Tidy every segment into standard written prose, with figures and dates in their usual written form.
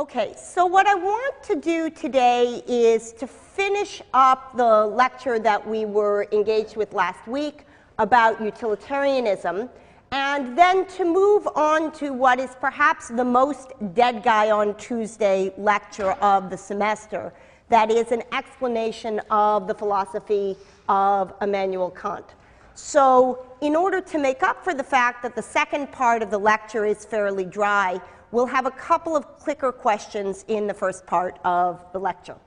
Okay, so what I want to do today is to finish up the lecture that we were engaged with last week about utilitarianism, and then to move on to what is perhaps the most dead guy on Tuesday lecture of the semester, that is an explanation of the philosophy of Immanuel Kant. So in order to make up for the fact that the second part of the lecture is fairly dry, we'll have a couple of clicker questions in the first part of the lecture.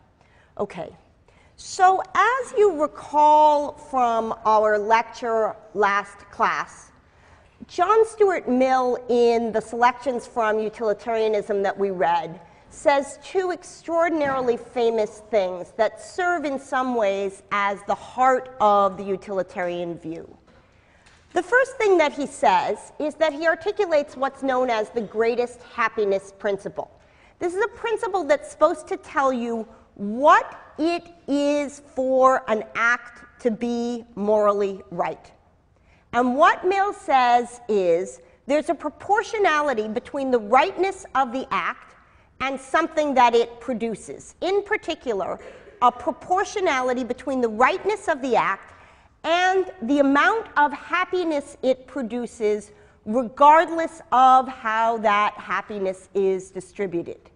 Okay, so as you recall from our lecture last class, John Stuart Mill, in the selections from utilitarianism that we read, says two extraordinarily famous things that serve in some ways as the heart of the utilitarian view. The first thing that he says is that he articulates what's known as the greatest happiness principle. This is a principle that's supposed to tell you what it is for an act to be morally right. And what Mill says is there's a proportionality between the rightness of the act and something that it produces. In particular, a proportionality between the rightness of the act and the amount of happiness it produces, regardless of how that happiness is distributed.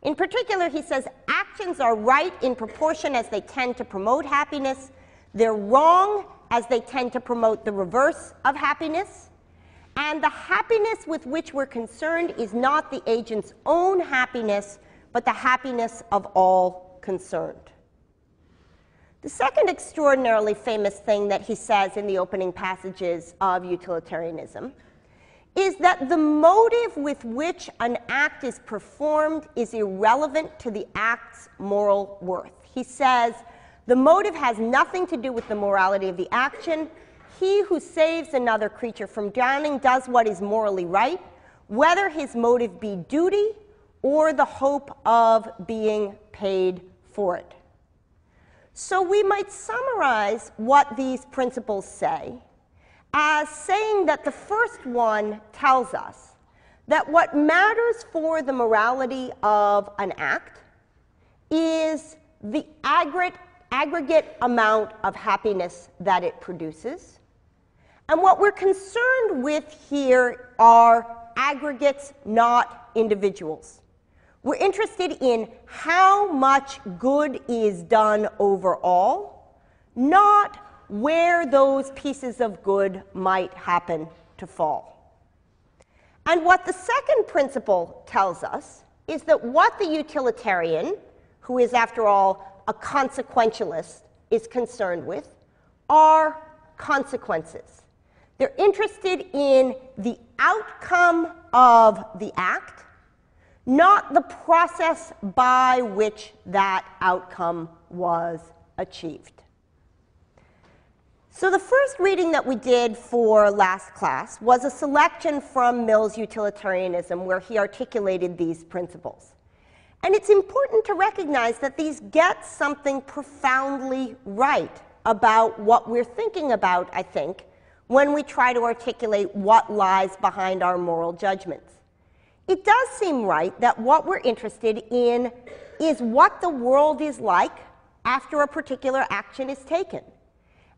In particular, he says actions are right in proportion as they tend to promote happiness. They're wrong as they tend to promote the reverse of happiness. And the happiness with which we're concerned is not the agent's own happiness, but the happiness of all concerned. The second extraordinarily famous thing that he says in the opening passages of utilitarianism is that the motive with which an act is performed is irrelevant to the act's moral worth. He says the motive has nothing to do with the morality of the action. He who saves another creature from drowning does what is morally right, whether his motive be duty or the hope of being paid for it. So we might summarize what these principles say as saying that the first one tells us that what matters for the morality of an act is the aggregate amount of happiness that it produces. And what we're concerned with here are aggregates, not individuals. We're interested in how much good is done overall, not where those pieces of good might happen to fall. And what the second principle tells us is that what the utilitarian, who is after all a consequentialist, is concerned with are consequences. They're interested in the outcome of the act, not the process by which that outcome was achieved. So the first reading that we did for last class was a selection from Mill's utilitarianism where he articulated these principles. And it's important to recognize that these get something profoundly right about what we're thinking about, I think, when we try to articulate what lies behind our moral judgments. It does seem right that what we're interested in is what the world is like after a particular action is taken.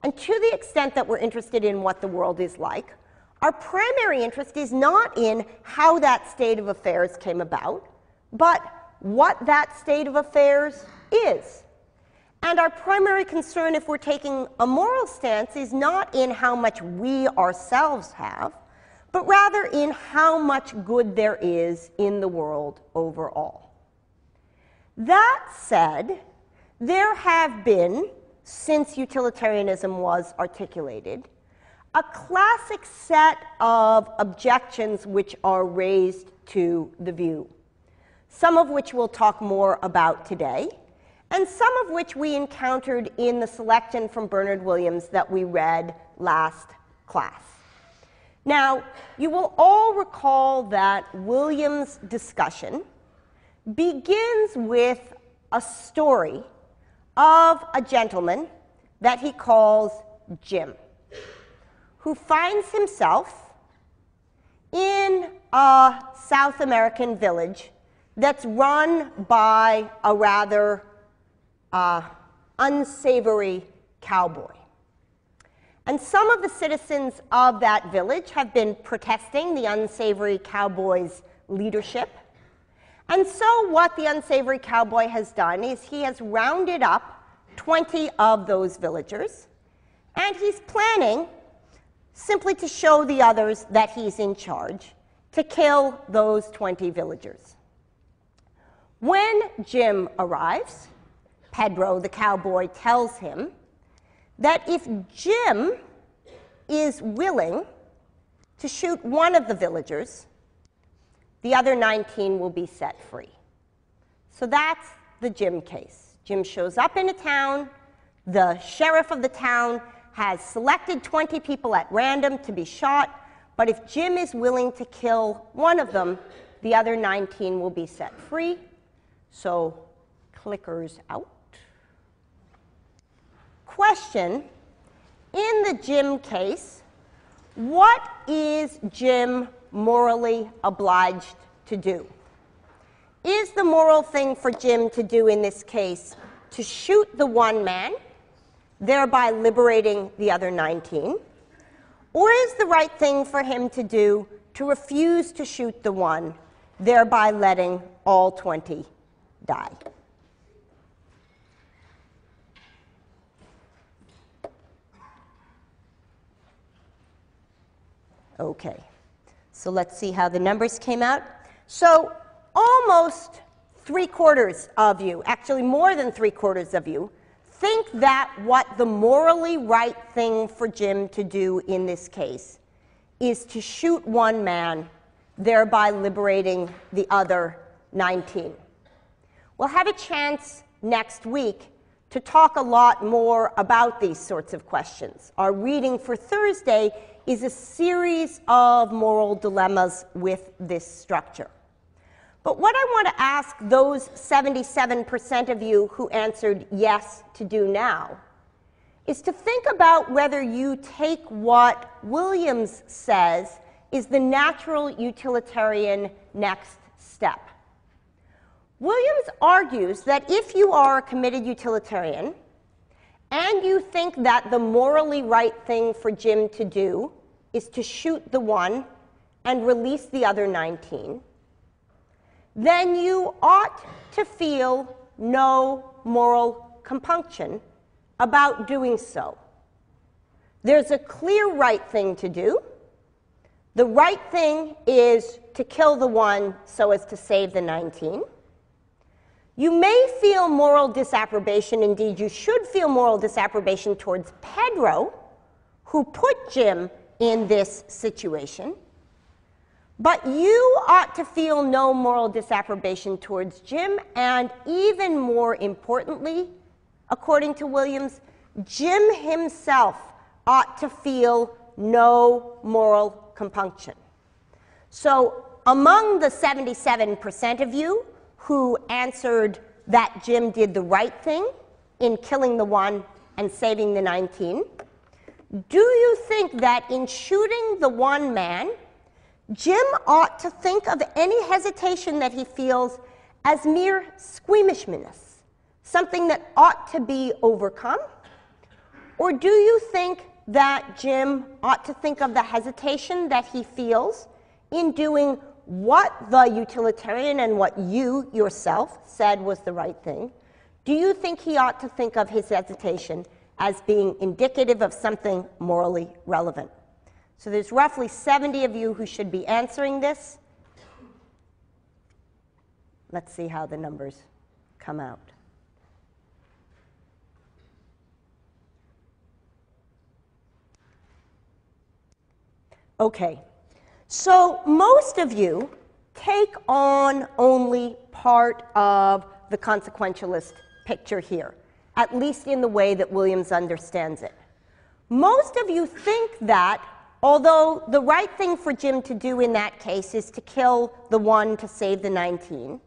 And to the extent that we're interested in what the world is like, our primary interest is not in how that state of affairs came about, but what that state of affairs is. And our primary concern, if we're taking a moral stance, is not in how much we ourselves have, but rather in how much good there is in the world overall. That said, there have been, since utilitarianism was articulated, a classic set of objections which are raised to the view, some of which we'll talk more about today, and some of which we encountered in the selection from Bernard Williams that we read last class. Now, you will all recall that Williams' discussion begins with a story of a gentleman that he calls Jim, who finds himself in a South American village that's run by a rather unsavory cowboy. And some of the citizens of that village have been protesting the unsavory cowboy's leadership. And so what the unsavory cowboy has done is he has rounded up 20 of those villagers, and he's planning simply to show the others that he's in charge, to kill those 20 villagers. When Jim arrives, Pedro, the cowboy, tells him that if Jim is willing to shoot one of the villagers, the other 19 will be set free. So that's the Jim case. Jim shows up in a town. The sheriff of the town has selected 20 people at random to be shot, but if Jim is willing to kill one of them, the other 19 will be set free. So clickers out. Question, in the Jim case, what is Jim morally obliged to do? Is the moral thing for Jim to do in this case to shoot the one man, thereby liberating the other 19? Or is the right thing for him to do to refuse to shoot the one, thereby letting all 20 die? Okay, so let's see how the numbers came out. So almost 3/4 of you, actually more than 3/4 of you, think that what the morally right thing for Jim to do in this case is to shoot one man, thereby liberating the other 19. We'll have a chance next week to talk a lot more about these sorts of questions. Our reading for Thursday is a series of moral dilemmas with this structure. But what I want to ask those 77% of you who answered yes to do now is to think about whether you take what Williams says is the natural utilitarian next step. Williams argues that if you are a committed utilitarian and you think that the morally right thing for Jim to do is to shoot the one and release the other 19, then you ought to feel no moral compunction about doing so. There's a clear right thing to do. The right thing is to kill the one so as to save the 19. You may feel moral disapprobation, indeed you should feel moral disapprobation towards Pedro, who put Jim in this situation. But you ought to feel no moral disapprobation towards Jim, and even more importantly, according to Williams, Jim himself ought to feel no moral compunction. So among the 77% of you who answered that Jim did the right thing in killing the one and saving the 19, do you think that in shooting the one man, Jim ought to think of any hesitation that he feels as mere squeamishness, something that ought to be overcome? Or do you think that Jim ought to think of the hesitation that he feels in doing what the utilitarian and what you yourself said was the right thing? Do you think he ought to think of his hesitation as being indicative of something morally relevant? So there's roughly 70 of you who should be answering this. Let's see how the numbers come out. Okay, so most of you take on only part of the consequentialist picture here, at least in the way that Williams understands it. Most of you think that although the right thing for Jim to do in that case is to kill the one to save the 19,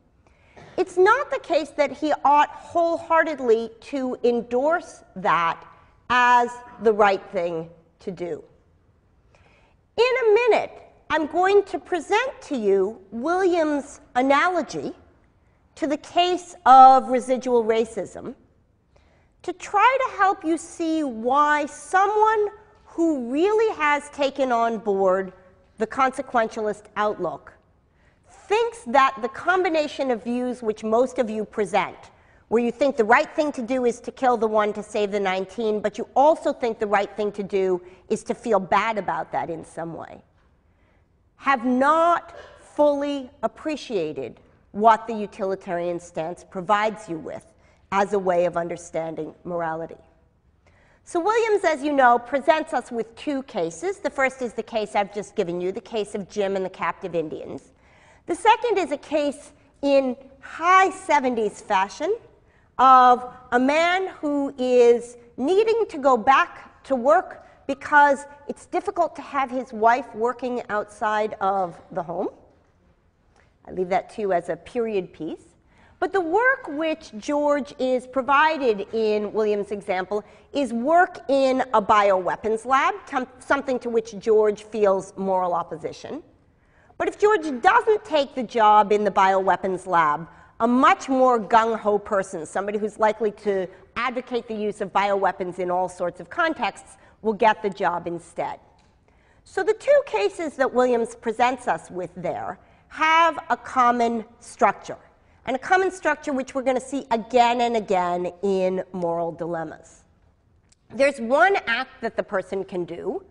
it's not the case that he ought wholeheartedly to endorse that as the right thing to do. In a minute, I'm going to present to you Williams' analogy to the case of residual racism to try to help you see why someone who really has taken on board the consequentialist outlook thinks that the combination of views which most of you present, where you think the right thing to do is to kill the 1 to save the 19, but you also think the right thing to do is to feel bad about that in some way, have not fully appreciated what the utilitarian stance provides you with as a way of understanding morality. So Williams, as you know, presents us with 2 cases. The first is the case I've just given you, the case of Jim and the captive Indians. The second is a case in high 70s fashion of a man who is needing to go back to work because it's difficult to have his wife working outside of the home. I leave that to you as a period piece. But the work which George is provided in Williams' example is work in a bioweapons lab, something to which George feels moral opposition. But if George doesn't take the job in the bioweapons lab, a much more gung-ho person, somebody who's likely to advocate the use of bioweapons in all sorts of contexts, will get the job instead. So the 2 cases that Williams presents us with there have a common structure, and a common structure which we're going to see again and again in moral dilemmas. There's one act that the person can do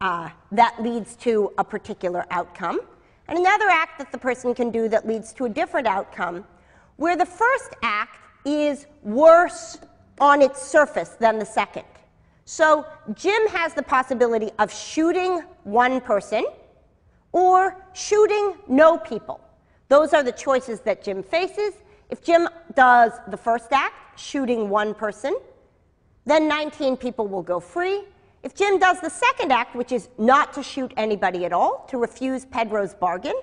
that leads to a particular outcome, and another act that the person can do that leads to a different outcome, where the first act is worse on its surface than the second. So Jim has the possibility of shooting one person or shooting no people. Those are the choices that Jim faces. If Jim does the first act, shooting one person, then 19 people will go free. If Jim does the second act, which is not to shoot anybody at all, to refuse Pedro's bargain,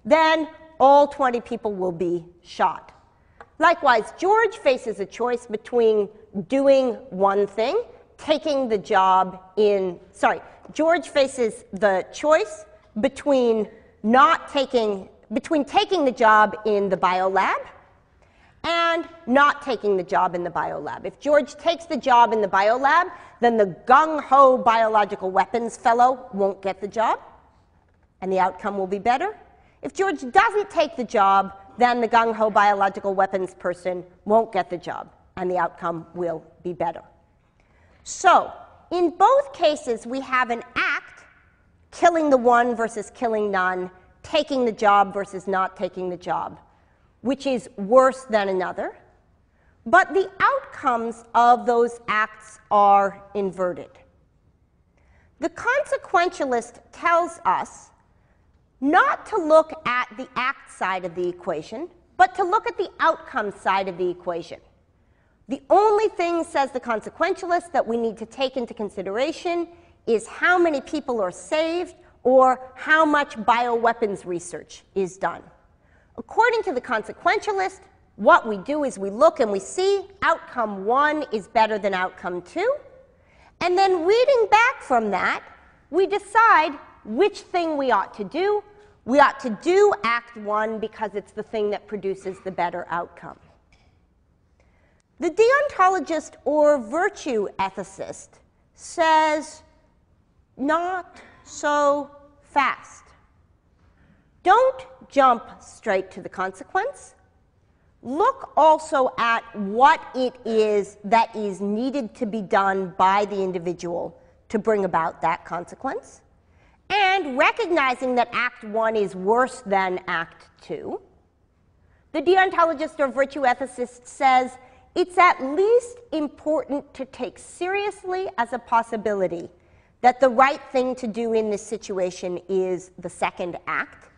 then all 20 people will be shot. Likewise, George faces a choice between doing one thing, taking the job in, George faces the choice between taking the job in the biolab and not taking the job in the biolab. If George takes the job in the biolab, then the gung-ho biological weapons fellow won't get the job, and the outcome will be better. If George doesn't take the job, then the gung-ho biological weapons person won't get the job, and the outcome will be better. So, in both cases, we have an act, killing the one versus killing none, taking the job versus not taking the job, which is worse than another. But the outcomes of those acts are inverted. The consequentialist tells us not to look at the act side of the equation, but to look at the outcome side of the equation. The only thing, says the consequentialist, that we need to take into consideration is how many people are saved or how much bioweapons research is done. According to the consequentialist, what we do is we look and we see outcome 1 is better than outcome 2, and then reading back from that, we decide which thing we ought to do. We ought to do act 1 because it's the thing that produces the better outcome. The deontologist or virtue ethicist says, not so fast. Don't jump straight to the consequence. Look also at what it is that is needed to be done by the individual to bring about that consequence. And recognizing that Act 1 is worse than Act 2, the deontologist or virtue ethicist says it's at least important to take seriously as a possibility that the right thing to do in this situation is the second act,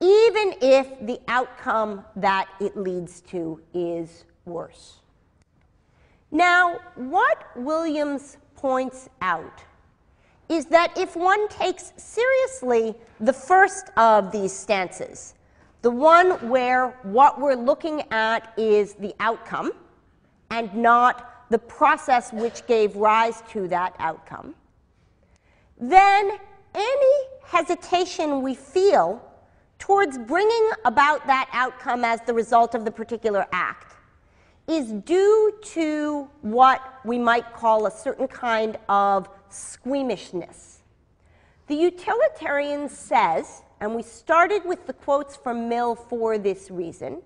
even if the outcome that it leads to is worse. Now, what Williams points out is that if one takes seriously the first of these stances, the one where what we're looking at is the outcome and not the process which gave rise to that outcome, then any hesitation we feel towards bringing about that outcome as the result of the particular act is due to what we might call a certain kind of squeamishness. The utilitarian says, and we started with the quotes from Mill for this reason,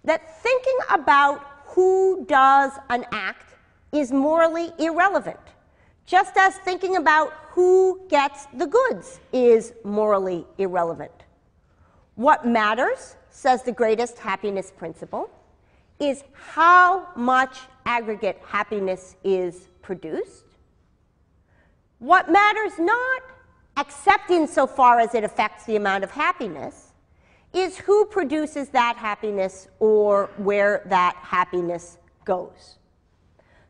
that thinking about who does an act is morally irrelevant, just as thinking about who gets the goods is morally irrelevant. What matters, says the greatest happiness principle, is how much aggregate happiness is produced. What matters not, except insofar as it affects the amount of happiness, is who produces that happiness or where that happiness goes.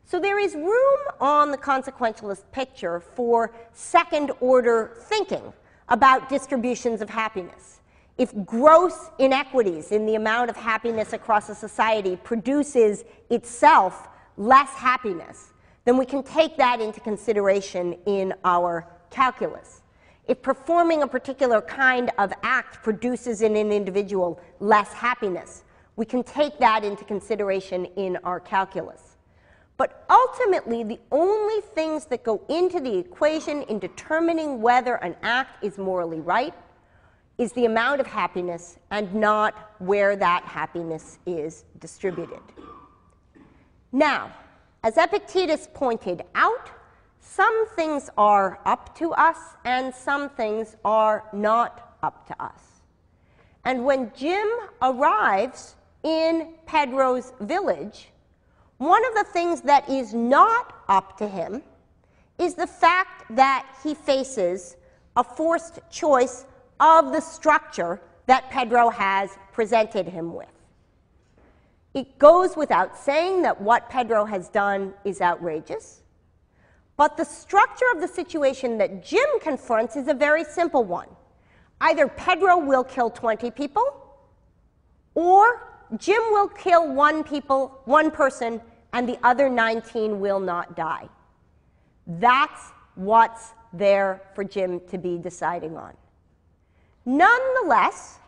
So there is room on the consequentialist picture for second-order thinking about distributions of happiness. If gross inequities in the amount of happiness across a society produces itself less happiness, then we can take that into consideration in our calculus. If performing a particular kind of act produces in an individual less happiness, we can take that into consideration in our calculus. But ultimately, the only things that go into the equation in determining whether an act is morally right is the amount of happiness and not where that happiness is distributed. Now, as Epictetus pointed out, some things are up to us and some things are not up to us. And when Jim arrives in Pedro's village, one of the things that is not up to him is the fact that he faces a forced choice of the structure that Pedro has presented him with. It goes without saying that what Pedro has done is outrageous, but the structure of the situation that Jim confronts is a very simple one. Either Pedro will kill 20 people, or Jim will kill one person, and the other 19 will not die. That's what's there for Jim to be deciding on. Nonetheless,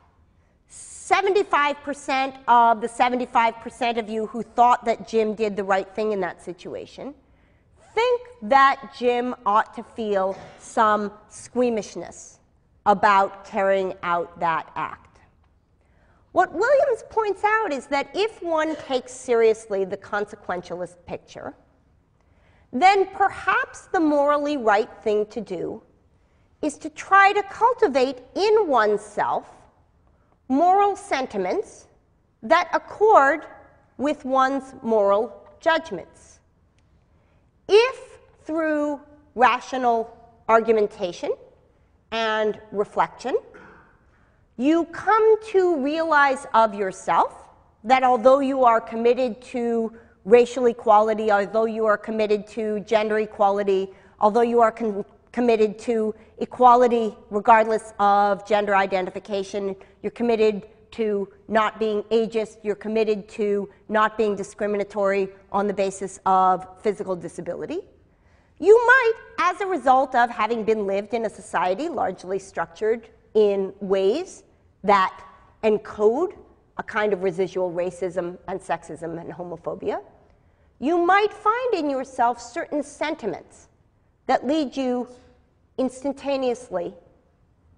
75% of the 75% of you who thought that Jim did the right thing in that situation think that Jim ought to feel some squeamishness about carrying out that act. What Williams points out is that if one takes seriously the consequentialist picture, then perhaps the morally right thing to do is to try to cultivate in oneself moral sentiments that accord with one's moral judgments. If through rational argumentation and reflection, you come to realize of yourself that although you are committed to racial equality, although you are committed to gender equality, although you are committed to equality regardless of gender identification, you're committed to not being ageist, you're committed to not being discriminatory on the basis of physical disability, you might, as a result of having been lived in a society largely structured in ways that encode a kind of residual racism and sexism and homophobia, you might find in yourself certain sentiments that lead you instantaneously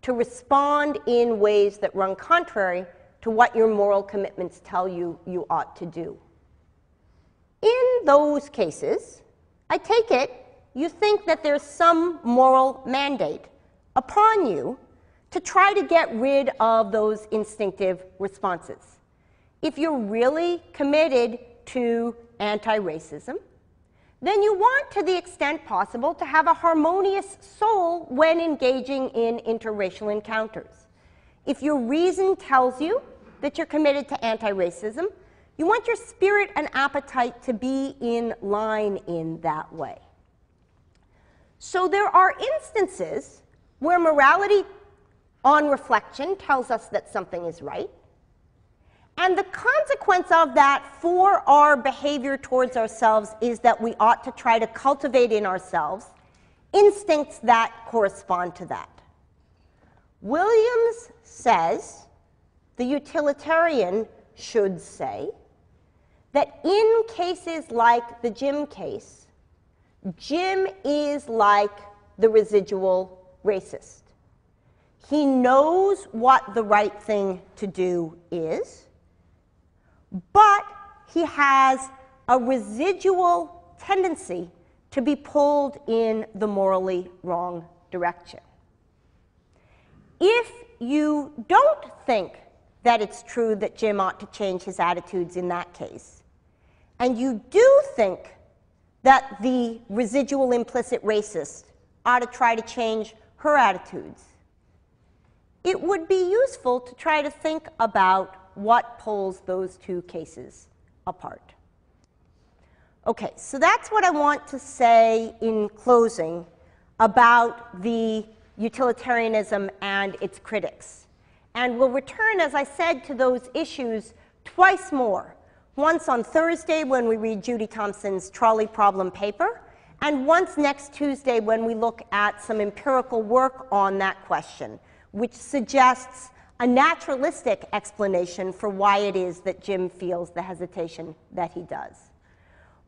to respond in ways that run contrary to what your moral commitments tell you you ought to do. In those cases, I take it, you think that there's some moral mandate upon you to try to get rid of those instinctive responses. If you're really committed to anti-racism, then you want, to the extent possible, to have a harmonious soul when engaging in interracial encounters. If your reason tells you that you're committed to anti-racism, you want your spirit and appetite to be in line in that way. So there are instances where morality on reflection tells us that something is right, and the consequence of that for our behavior towards ourselves is that we ought to try to cultivate in ourselves instincts that correspond to that. Williams says, the utilitarian should say, that in cases like the Jim case, Jim is like the residual racist. He knows what the right thing to do is, but he has a residual tendency to be pulled in the morally wrong direction. If you don't think that it's true that Jim ought to change his attitudes in that case, and you do think that the residual implicit racist ought to try to change her attitudes, it would be useful to try to think about what pulls those two cases apart. Okay, so that's what I want to say in closing about the utilitarianism and its critics. And we'll return, as I said, to those issues twice more. Once on Thursday when we read Judy Thompson's trolley problem paper, and once next Tuesday when we look at some empirical work on that question, which suggests a naturalistic explanation for why it is that Jim feels the hesitation that he does.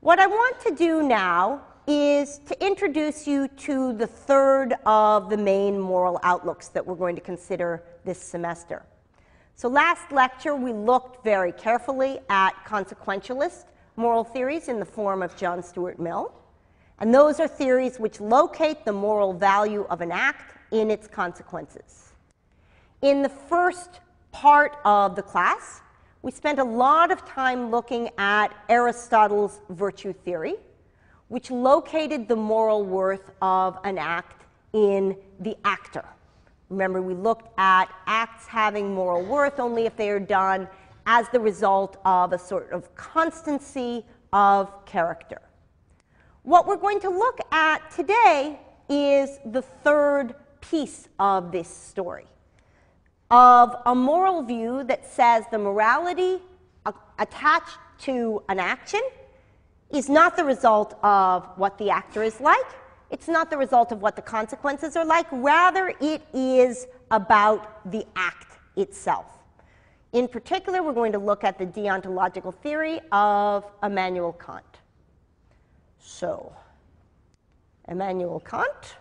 What I want to do now is to introduce you to the third of the main moral outlooks that we're going to consider this semester. So last lecture we looked very carefully at consequentialist moral theories in the form of John Stuart Mill. And those are theories which locate the moral value of an act in its consequences. In the first part of the class, we spent a lot of time looking at Aristotle's virtue theory, which located the moral worth of an act in the actor. Remember, we looked at acts having moral worth only if they are done as the result of a sort of constancy of character. What we're going to look at today is the third piece of this story, of a moral view that says the morality attached to an action is not the result of what the actor is like. It's not the result of what the consequences are like. Rather, it is about the act itself. In particular, we're going to look at the deontological theory of Immanuel Kant. So, Immanuel Kant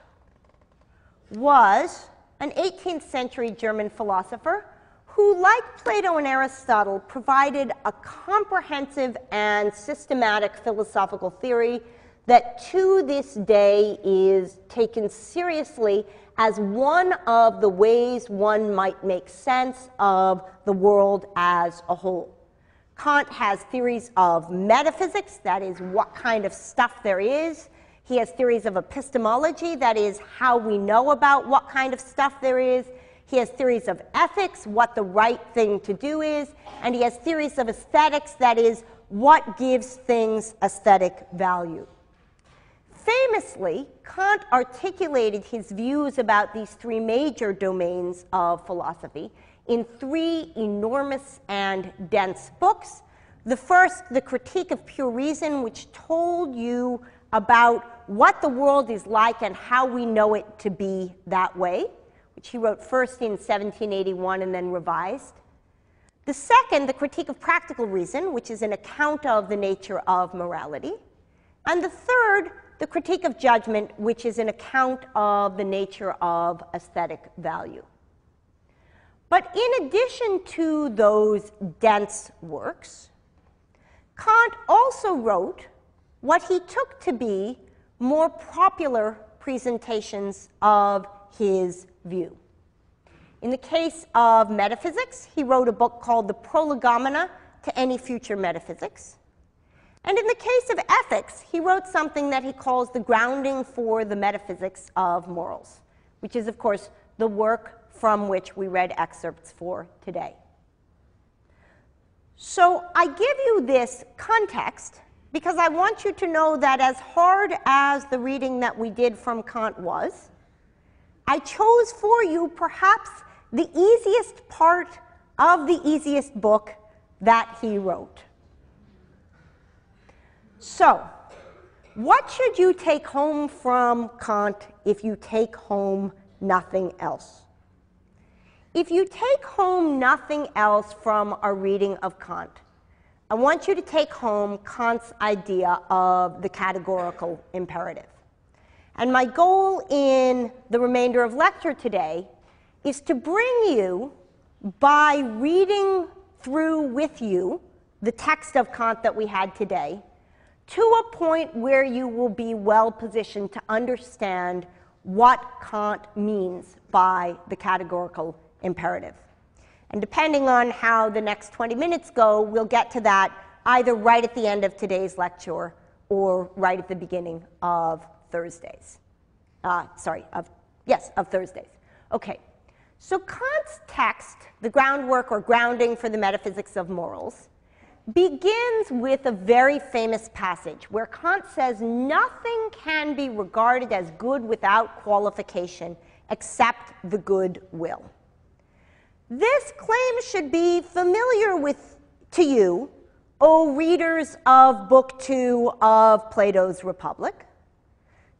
was an 18th century German philosopher who, like Plato and Aristotle, provided a comprehensive and systematic philosophical theory that to this day is taken seriously as one of the ways one might make sense of the world as a whole. Kant has theories of metaphysics, that is, what kind of stuff there is. He has theories of epistemology, that is, how we know about what kind of stuff there is. He has theories of ethics, what the right thing to do is. And he has theories of aesthetics, that is, what gives things aesthetic value. Famously, Kant articulated his views about these three major domains of philosophy in three enormous and dense books. The first, The Critique of Pure Reason, which told you about what the world is like and how we know it to be that way, which he wrote first in 1781 and then revised. The second, The Critique of Practical Reason, which is an account of the nature of morality. And the third, The Critique of Judgment, which is an account of the nature of aesthetic value. But in addition to those dense works, Kant also wrote what he took to be more popular presentations of his view. In the case of metaphysics, he wrote a book called The Prolegomena to Any Future Metaphysics. And in the case of ethics, he wrote something that he calls the grounding for the metaphysics of morals, which is, of course, the work from which we read excerpts for today. So I give you this context because I want you to know that as hard as the reading that we did from Kant was, I chose for you perhaps the easiest part of the easiest book that he wrote. So, what should you take home from Kant if you take home nothing else? if you take home nothing else from our reading of Kant, I want you to take home Kant's idea of the categorical imperative. And my goal in the remainder of lecture today is to bring you, by reading through with you the text of Kant that we had today, to a point where you will be well positioned to understand what Kant means by the categorical imperative. And depending on how the next 20 minutes go, we'll get to that either right at the end of today's lecture or right at the beginning of Thursdays. Of Thursdays. Okay, so Kant's text, the groundwork or grounding for the metaphysics of morals, begins with a very famous passage where Kant says nothing can be regarded as good without qualification except the good will. This claim should be familiar to you, O readers of Book 2 of Plato's Republic.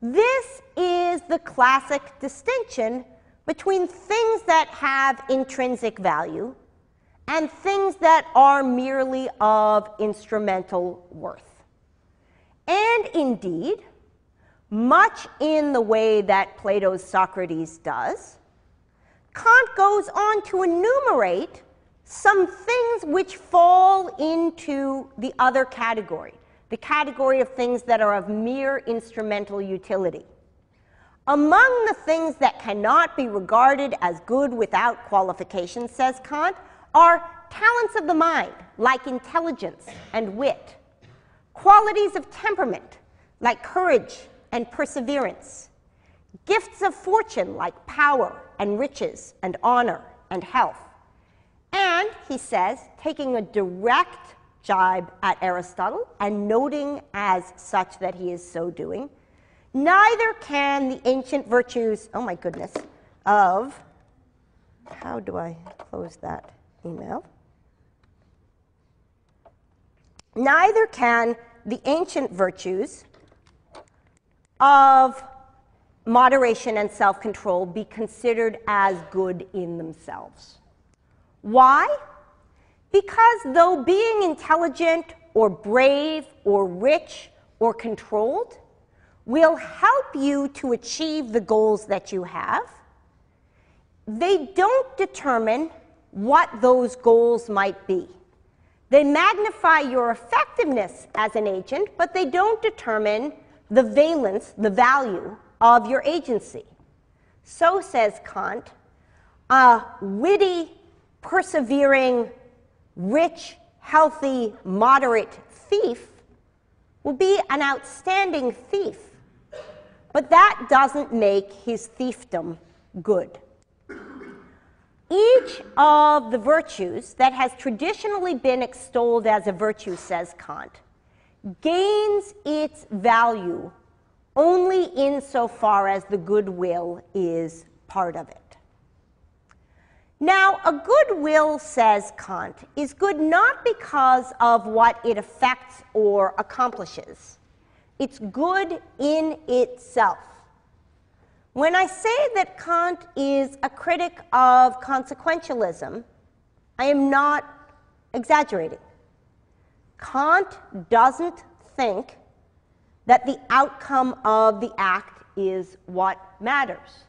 This is the classic distinction between things that have intrinsic value and things that are merely of instrumental worth. And indeed, much in the way that Plato's Socrates does, Kant goes on to enumerate some things which fall into the other category, the category of things that are of mere instrumental utility. Among the things that cannot be regarded as good without qualification, says Kant, are talents of the mind, like intelligence and wit, qualities of temperament, like courage and perseverance, gifts of fortune, like power and riches and honor and health. And, he says, taking a direct jibe at Aristotle and noting as such that he is so doing, neither can the ancient virtues, oh my goodness, of, how do I close that email? Neither can the ancient virtues of moderation and self-control be considered as good in themselves. Why? Because though being intelligent or brave or rich or controlled will help you to achieve the goals that you have, they don't determine what those goals might be. They magnify your effectiveness as an agent, but they don't determine the valence, the value of your agency. So, says Kant, a witty, persevering, rich, healthy, moderate thief will be an outstanding thief, but that doesn't make his thiefdom good. Each of the virtues that has traditionally been extolled as a virtue, says Kant, gains its value only insofar as the good will is part of it. Now, a good will, says Kant, is good not because of what it affects or accomplishes. It's good in itself. When I say that Kant is a critic of consequentialism, I am not exaggerating. Kant doesn't think that the outcome of the act is what matters.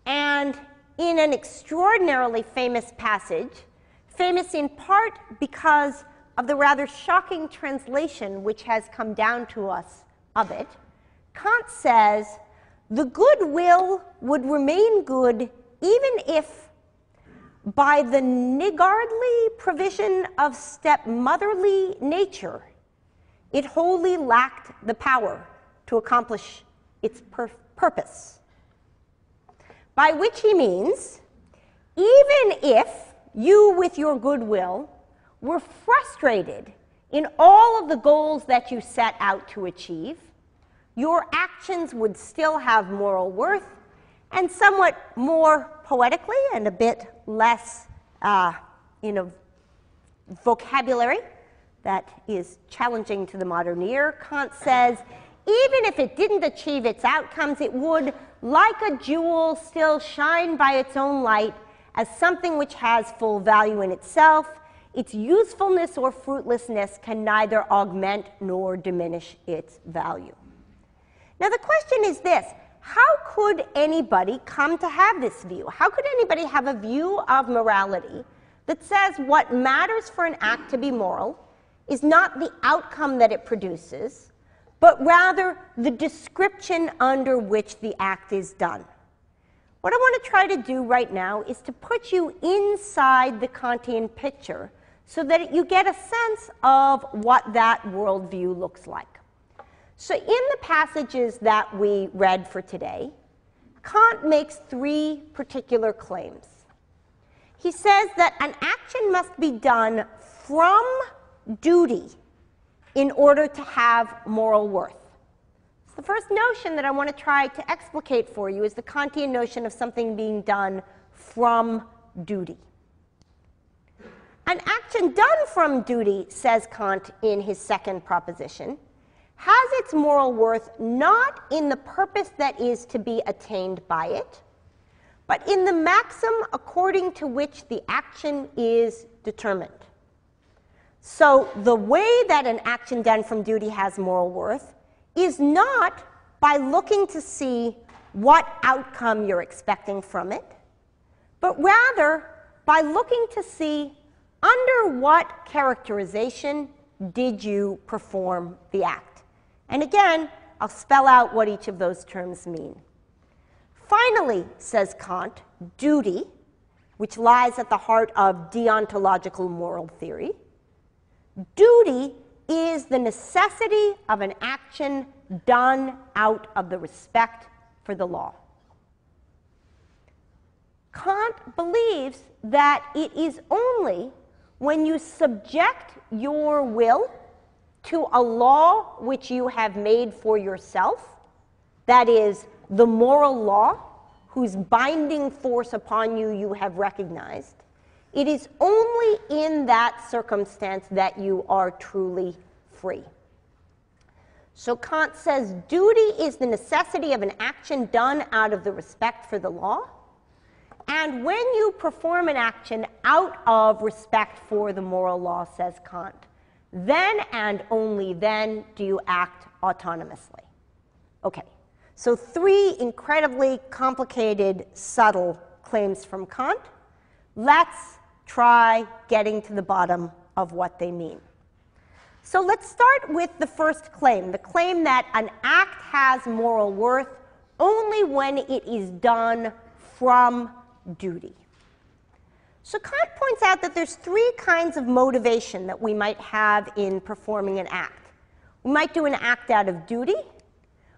And in an extraordinarily famous passage, famous in part because of the rather shocking translation which has come down to us of it, Kant says, the good will would remain good even if, by the niggardly provision of stepmotherly nature, it wholly lacked the power to accomplish its purpose. By which he means, even if you, with your goodwill, were frustrated in all of the goals that you set out to achieve, your actions would still have moral worth, and somewhat more poetically and a bit less, vocabulary that is challenging to the modern ear, Kant says, even if it didn't achieve its outcomes, it would, like a jewel, still shine by its own light as something which has full value in itself. Its usefulness or fruitlessness can neither augment nor diminish its value. Now the question is this: how could anybody come to have this view? How could anybody have a view of morality that says what matters for an act to be moral is not the outcome that it produces, but rather the description under which the act is done? What I want to try to do right now is to put you inside the Kantian picture so that you get a sense of what that worldview looks like. So in the passages that we read for today, Kant makes three particular claims. He says that an action must be done from duty in order to have moral worth. So the first notion that I want to try to explicate for you is the Kantian notion of something being done from duty. An action done from duty, says Kant in his second proposition, has its moral worth not in the purpose that is to be attained by it, but in the maxim according to which the action is determined. So the way that an action done from duty has moral worth is not by looking to see what outcome you're expecting from it, but rather by looking to see under what characterization did you perform the act. And again, I'll spell out what each of those terms mean. Finally, says Kant, duty, which lies at the heart of deontological moral theory, duty is the necessity of an action done out of the respect for the law. Kant believes that it is only when you subject your will to a law which you have made for yourself, that is, the moral law whose binding force upon you you have recognized, it is only in that circumstance that you are truly free. So Kant says duty is the necessity of an action done out of the respect for the law. And when you perform an action out of respect for the moral law, says Kant, then and only then do you act autonomously. Okay, so three incredibly complicated, subtle claims from Kant. Let's try getting to the bottom of what they mean. So let's start with the first claim, the claim that an act has moral worth only when it is done from duty. So Kant points out that there's three kinds of motivation that we might have in performing an act. We might do an act out of duty,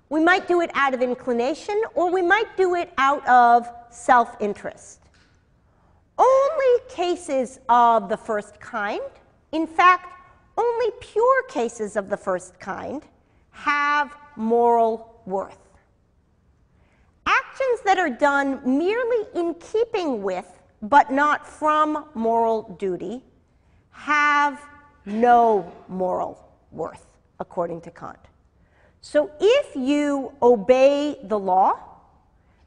we might do it out of inclination, or we might do it out of self-interest. Only cases of the first kind, in fact, only pure cases of the first kind, have moral worth. Actions that are done merely in keeping with, but not from moral duty, have no moral worth, according to Kant. So if you obey the law,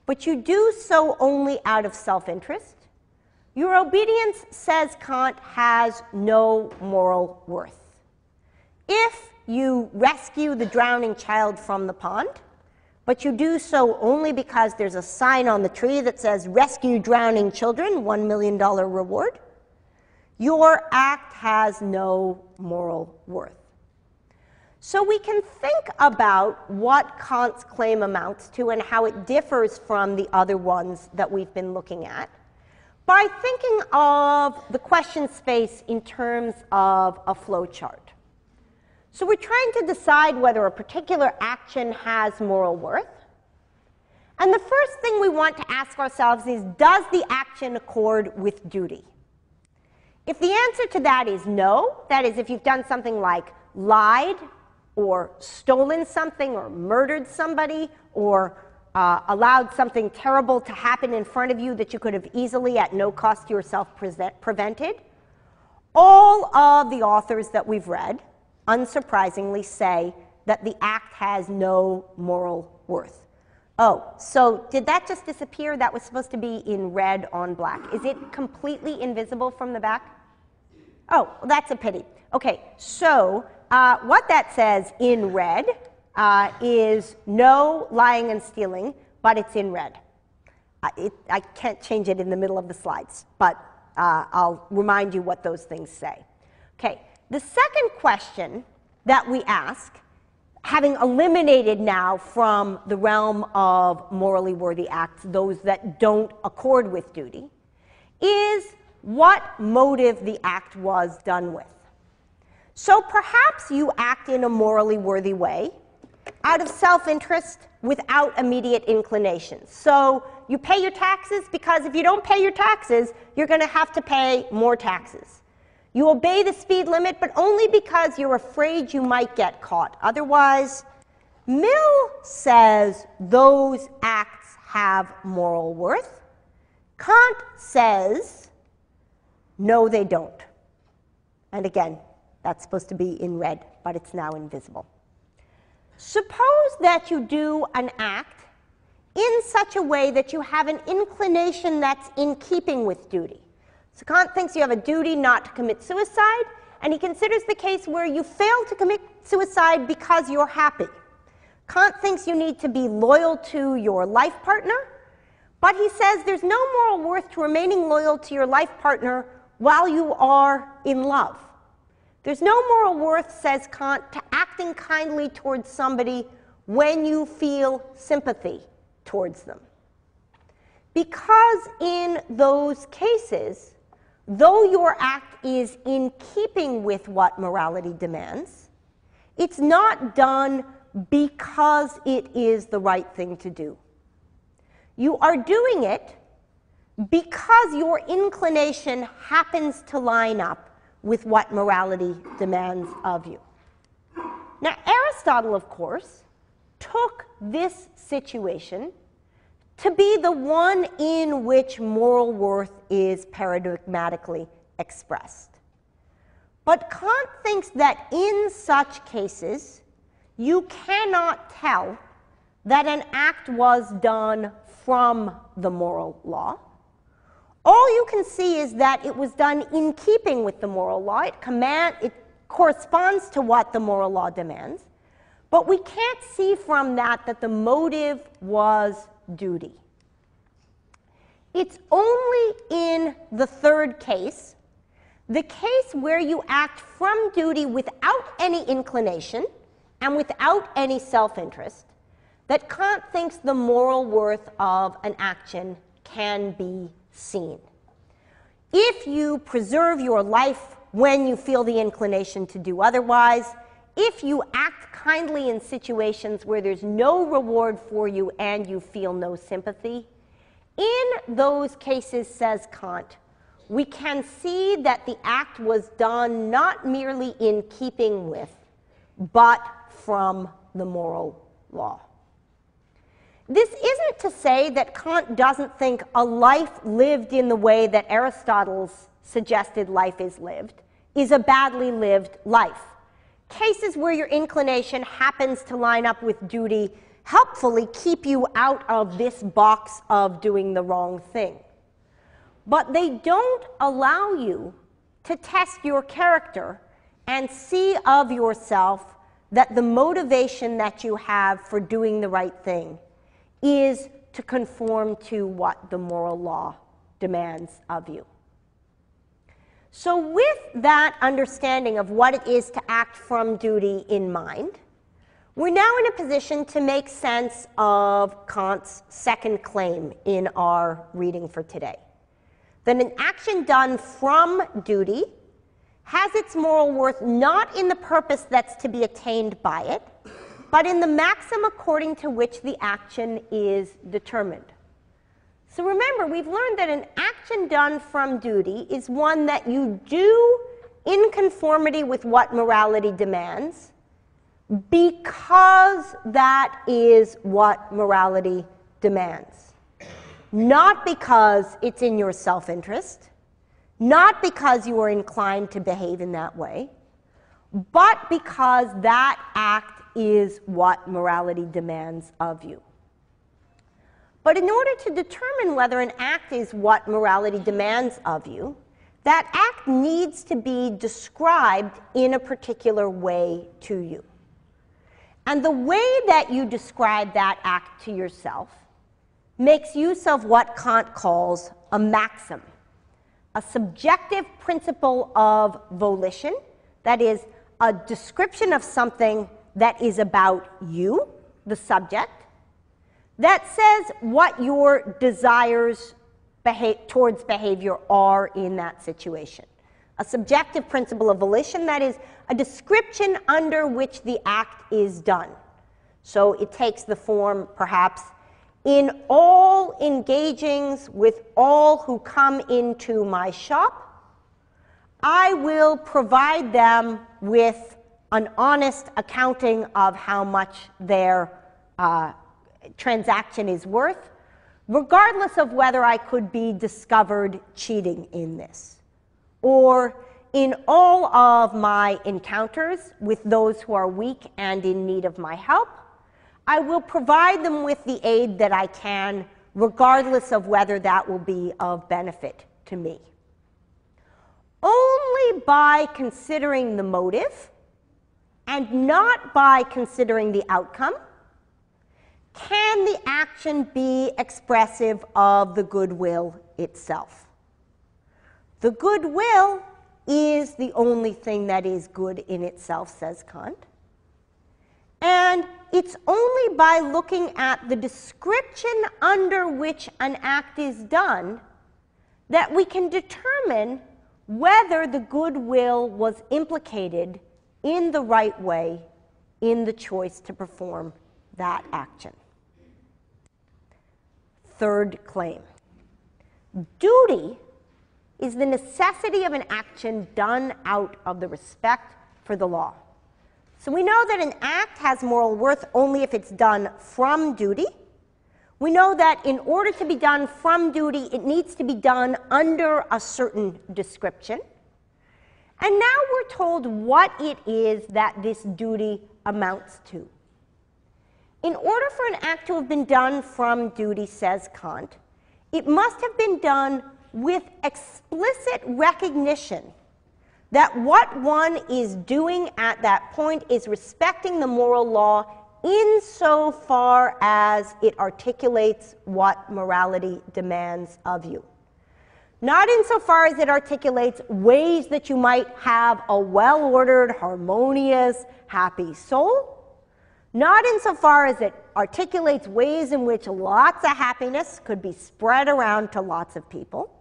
but you do so only out of self-interest, your obedience, says Kant, has no moral worth. If you rescue the drowning child from the pond, but you do so only because there's a sign on the tree that says, "Rescue drowning children, $1 million reward," your act has no moral worth. So we can think about what Kant's claim amounts to and how it differs from the other ones that we've been looking at by thinking of the question space in terms of a flowchart. So we're trying to decide whether a particular action has moral worth. And the first thing we want to ask ourselves is, does the action accord with duty? If the answer to that is no, that is, if you've done something like lied, or stolen something, or murdered somebody, or allowed something terrible to happen in front of you that you could have easily, at no cost to yourself, prevented, all of the authors that we've read, unsurprisingly, say that the act has no moral worth. Oh, so did that just disappear? That was supposed to be in red on black. Is it completely invisible from the back? Oh, well, that's a pity. Okay, so what that says in red is no lying and stealing, but it's in red. I can't change it in the middle of the slides, but I'll remind you what those things say. Okay, the second question that we ask, having eliminated now from the realm of morally worthy acts those that don't accord with duty, is what motive the act was done with. So perhaps you act in a morally worthy way out of self-interest without immediate inclination. So you pay your taxes because if you don't pay your taxes, you're going to have to pay more taxes. You obey the speed limit, but only because you're afraid you might get caught. Otherwise, Mill says those acts have moral worth. Kant says, no, they don't. And again, that's supposed to be in red, but it's now invisible. Suppose that you do an act in such a way that you have an inclination that's in keeping with duty. So Kant thinks you have a duty not to commit suicide, and he considers the case where you fail to commit suicide because you're happy. Kant thinks you need to be loyal to your life partner, but he says there's no moral worth to remaining loyal to your life partner while you are in love. There's no moral worth, says Kant, to acting kindly towards somebody when you feel sympathy towards them. Because in those cases, though your act is in keeping with what morality demands, it's not done because it is the right thing to do. You are doing it because your inclination happens to line up with what morality demands of you. Now, Aristotle, of course, took this situation to be the one in which moral worth is paradigmatically expressed. But Kant thinks that in such cases, you cannot tell that an act was done from the moral law. All you can see is that it was done in keeping with the moral law. It corresponds to what the moral law demands. But we can't see from that that the motive was duty. It's only in the third case, the case where you act from duty without any inclination and without any self-interest, that Kant thinks the moral worth of an action can be seen. If you preserve your life when you feel the inclination to do otherwise, if you act kindly in situations where there's no reward for you and you feel no sympathy, in those cases, says Kant, we can see that the act was done not merely in keeping with, but from the moral law. This isn't to say that Kant doesn't think a life lived in the way that Aristotle's suggested life is lived is a badly lived life. Cases where your inclination happens to line up with duty helpfully keep you out of this box of doing the wrong thing. But they don't allow you to test your character and see of yourself that the motivation that you have for doing the right thing is to conform to what the moral law demands of you. So with that understanding of what it is to act from duty in mind, we're now in a position to make sense of Kant's second claim in our reading for today. That an action done from duty has its moral worth not in the purpose that's to be attained by it, but in the maxim according to which the action is determined. So remember, we've learned that an action done from duty is one that you do in conformity with what morality demands, because that is what morality demands. Not because it's in your self-interest, not because you are inclined to behave in that way, but because that act is what morality demands of you. But in order to determine whether an act is what morality demands of you, that act needs to be described in a particular way to you. And the way that you describe that act to yourself makes use of what Kant calls a maxim, a subjective principle of volition, that is, a description of something that is about you, the subject, that says what your desires towards behavior are in that situation. A subjective principle of volition, that is, a description under which the act is done. So it takes the form, perhaps, in all engagings with all who come into my shop, I will provide them with an honest accounting of how much their transaction is worth, regardless of whether I could be discovered cheating in this. Or in all of my encounters with those who are weak and in need of my help, I will provide them with the aid that I can, regardless of whether that will be of benefit to me. Only by considering the motive, and not by considering the outcome, can the action be expressive of the goodwill itself. The goodwill is the only thing that is good in itself, says Kant. And it's only by looking at the description under which an act is done that we can determine whether the goodwill was implicated in the right way in the choice to perform that action. Third claim. Duty is the necessity of an action done out of the respect for the law. So we know that an act has moral worth only if it's done from duty. We know that in order to be done from duty, it needs to be done under a certain description. And now we're told what it is that this duty amounts to. In order for an act to have been done from duty, says Kant, it must have been done with explicit recognition that what one is doing at that point is respecting the moral law insofar as it articulates what morality demands of you. Not insofar as it articulates ways that you might have a well-ordered, harmonious, happy soul. Not insofar as it articulates ways in which lots of happiness could be spread around to lots of people.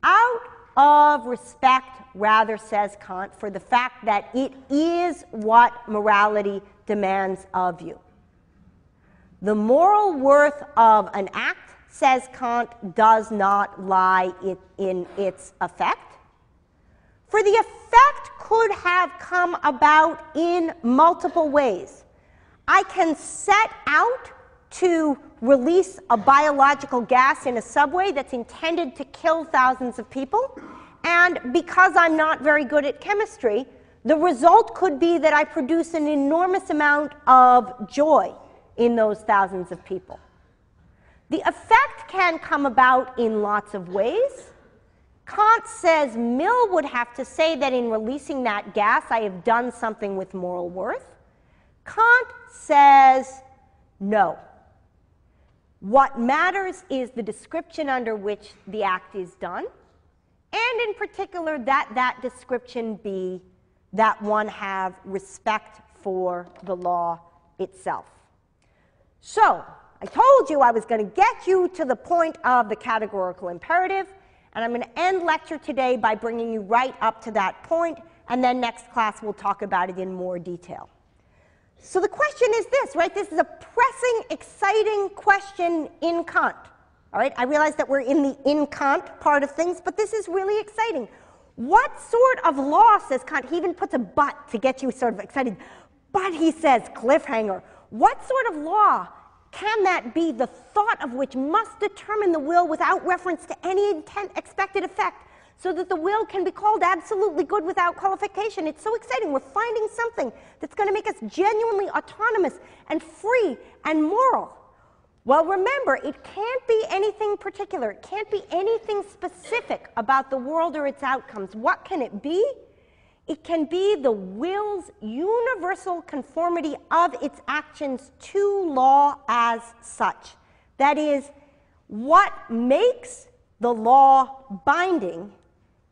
Out of respect, rather, says Kant, for the fact that it is what morality demands of you. The moral worth of an act, says Kant, does not lie in its effect. For the effect could have come about in multiple ways. I can set out to release a biological gas in a subway that's intended to kill thousands of people, and because I'm not very good at chemistry, the result could be that I produce an enormous amount of joy in those thousands of people. The effect can come about in lots of ways. Kant says Mill would have to say that in releasing that gas, I have done something with moral worth. Kant says no. What matters is the description under which the act is done, and in particular that description be that one have respect for the law itself. So, I told you I was going to get you to the point of the categorical imperative, and I'm going to end lecture today by bringing you right up to that point, and then next class we'll talk about it in more detail. So the question is this, right? This is a pressing, exciting question in Kant. All right, I realize that we're in the in Kant part of things, but this is really exciting. What sort of law, says Kant, he even puts a but to get you sort of excited, but he says, cliffhanger, what sort of law can that be, the thought of which must determine the will without reference to any expected effect, so that the will can be called absolutely good without qualification? It's so exciting. We're finding something that's going to make us genuinely autonomous and free and moral. Well, remember, it can't be anything particular. It can't be anything specific about the world or its outcomes. What can it be? It can be the will's universal conformity of its actions to law as such. That is, what makes the law binding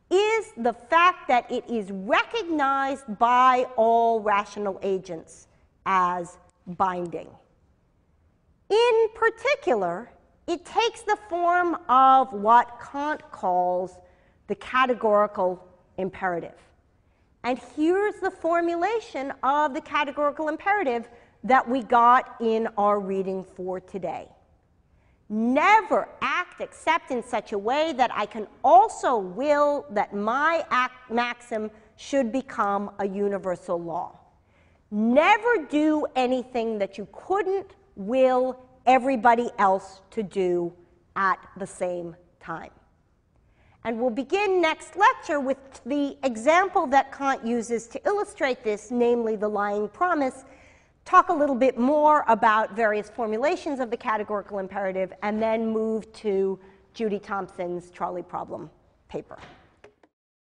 is the fact that it is recognized by all rational agents as binding. In particular, it takes the form of what Kant calls the categorical imperative. And here's the formulation of the categorical imperative that we got in our reading for today. Never act except in such a way that I can also will that my maxim should become a universal law. Never do anything that you couldn't will everybody else to do at the same time. And we'll begin next lecture with the example that Kant uses to illustrate this, namely the lying promise, talk a little bit more about various formulations of the categorical imperative, and then move to Judy Thompson's trolley problem paper.